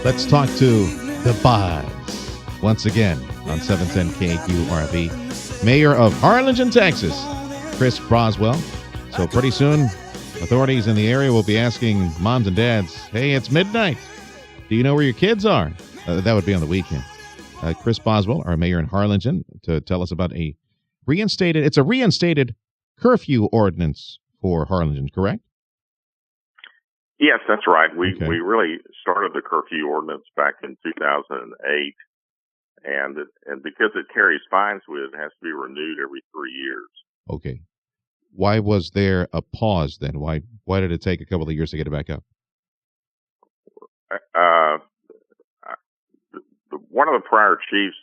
Let's talk to the Boz once again on 710 KQRV. Mayor of Harlingen, Texas, Chris Boswell. So pretty soon, authorities in the area will be asking moms and dads, hey, it's midnight. Do you know where your kids are? That would be on the weekend. Chris Boswell, our mayor in Harlingen, to tell us about a reinstated curfew ordinance for Harlingen, correct? Yes, that's right. We Okay. really started the curfew ordinance back in 2008, and because it carries fines with it, it has to be renewed every 3 years. Okay. Why was there a pause then? Why did it take a couple of years to get it back up? Uh, One of the prior chiefs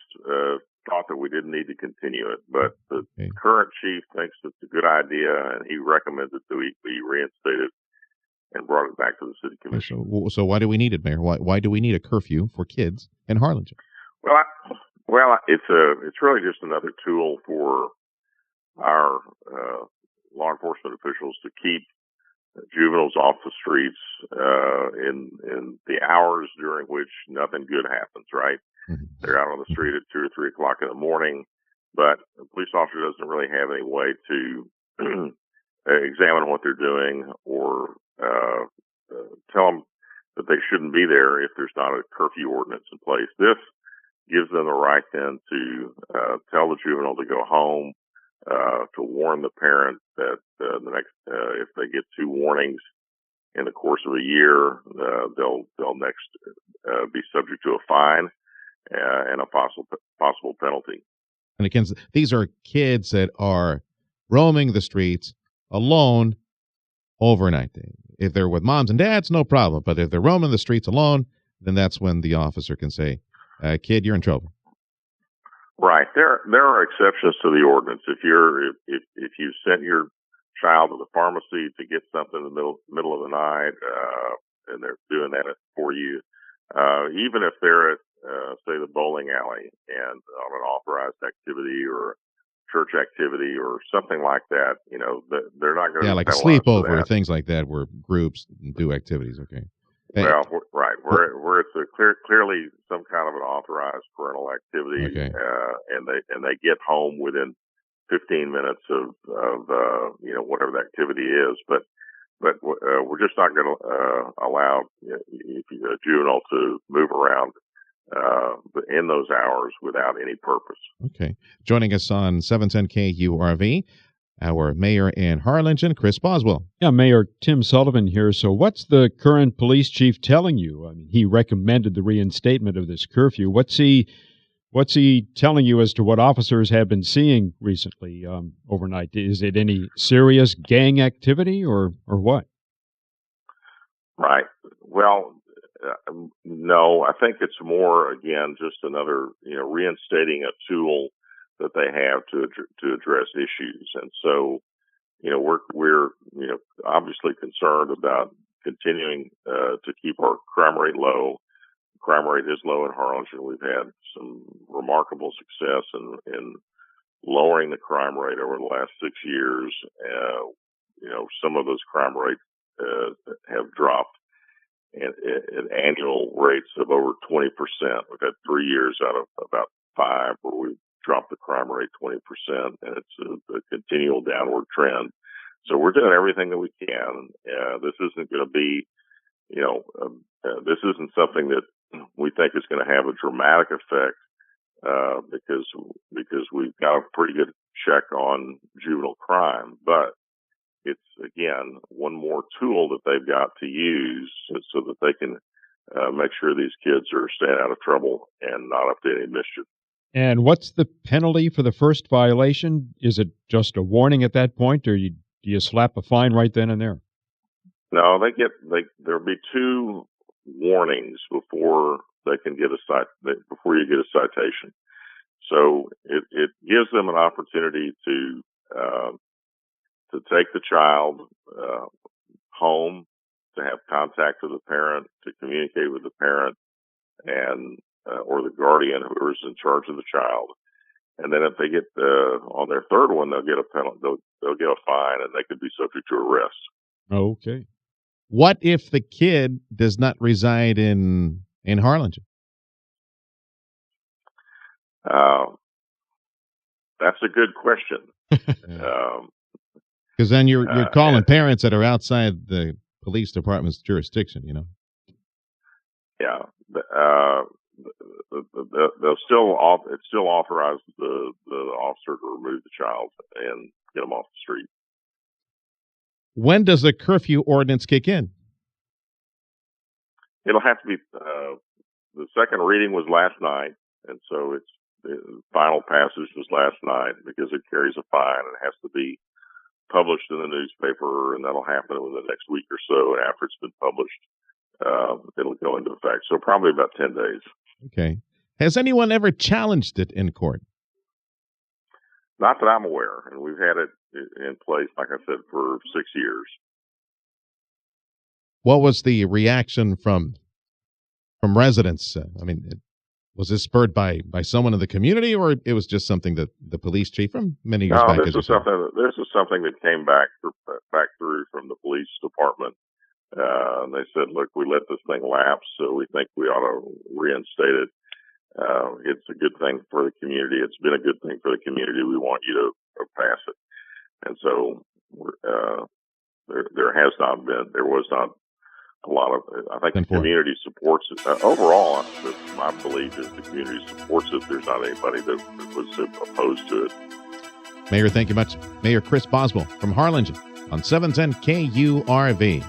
thought that we didn't need to continue it, but the Okay. current chief thinks it's a good idea, and he recommended that we be reinstated and brought it back to the city Okay, commission. so why do we need it, Mayor? Why do we need a curfew for kids in Harlingen? It's really just another tool for our law enforcement officials to keep juveniles off the streets in the hours during which nothing good happens. Right? Mm-hmm. They're out on the street at 2 or 3 o'clock in the morning, but a police officer doesn't really have any way to examine what they're doing or tell them that they shouldn't be there if there's not a curfew ordinance in place. This gives them the right then to tell the juvenile to go home, to warn the parent that the next if they get 2 warnings in the course of a year, they'll next be subject to a fine and a possible penalty. And again, these are kids that are roaming the streets alone overnight. If they're with moms and dads, no problem. But if they're roaming the streets alone, then that's when the officer can say, "Kid, you're in trouble." Right. There are exceptions to the ordinance. If you sent your child to the pharmacy to get something in the middle of the night, and they're doing that for you, even if they're at say the bowling alley and on an authorized activity or church activity or something like that, they're not going to Yeah, be like a penalized for sleepover, that. things like that, where groups do activities. Okay. Well, right, where it's clearly some kind of an authorized parental activity, Okay. and they get home within 15 minutes of whatever the activity is, but we're just not going to allow a juvenile to move around in those hours without any purpose. Okay. Joining us on 710 KURV, our mayor in Harlingen, Chris Boswell. Yeah, Mayor Tim Sullivan here. So what's the current police chief telling you? I mean, he recommended the reinstatement of this curfew. What's he telling you as to what officers have been seeing recently overnight? Is it any serious gang activity or what? Right. Well, no, I think it's more, again, just another, reinstating a tool that they have to address issues. And so, we're obviously concerned about continuing to keep our crime rate low. Crime rate is low in Harlingen. We've had some remarkable success in lowering the crime rate over the last 6 years. Some of those crime rates have dropped at annual rates of over 20%. We've had 3 years out of about 5 where we've dropped the crime rate 20%, and it's a continual downward trend. So we're doing everything that we can. This isn't going to be, this isn't something that we think is going to have a dramatic effect because we've got a pretty good check on juvenile crime, but it's, again, one more tool that they've got to use so that they can make sure these kids are staying out of trouble and not up to any mischief. And what's the penalty for the first violation? Is it just a warning at that point, or do you slap a fine right then and there? No, there'll be 2 warnings before they can get before you get a citation. So it gives them an opportunity to take the child home, to have contact with the parent, to communicate with the parent, and or the guardian, whoever's in charge of the child. And then if they get on their third one, they'll get a penalty. They'll get a fine, and they could be subject to arrest. Okay. What if the kid does not reside in Harlingen? That's a good question. Because then you're calling parents that are outside the police department's jurisdiction, you know? Yeah. They'll it still authorizes the officer to remove the child and get them off the street. When does the curfew ordinance kick in? It'll have to be, the second reading was last night, and so the final passage was last night because it carries a fine and has to be published in the newspaper, and that'll happen in the next week or so. And after it's been published, it'll go into effect. So probably about 10 days. Okay. Has anyone ever challenged it in court? Not that I'm aware, and we've had it in place, like I said, for 6 years. What was the reaction from residents? I mean, was this spurred by someone in the community, or it was just something that the police chief from many years back? This is something that came back through from the police department. And they said, "Look, we let this thing lapse, so we think we ought to reinstate it. It's a good thing for the community. It's been a good thing for the community. We want you to pass it." And so there was not a lot of, I think the community supports it. Overall, my belief is the community supports it. There's not anybody that was opposed to it. Mayor, thank you much. Mayor Chris Boswell from Harlingen on 710 KURV.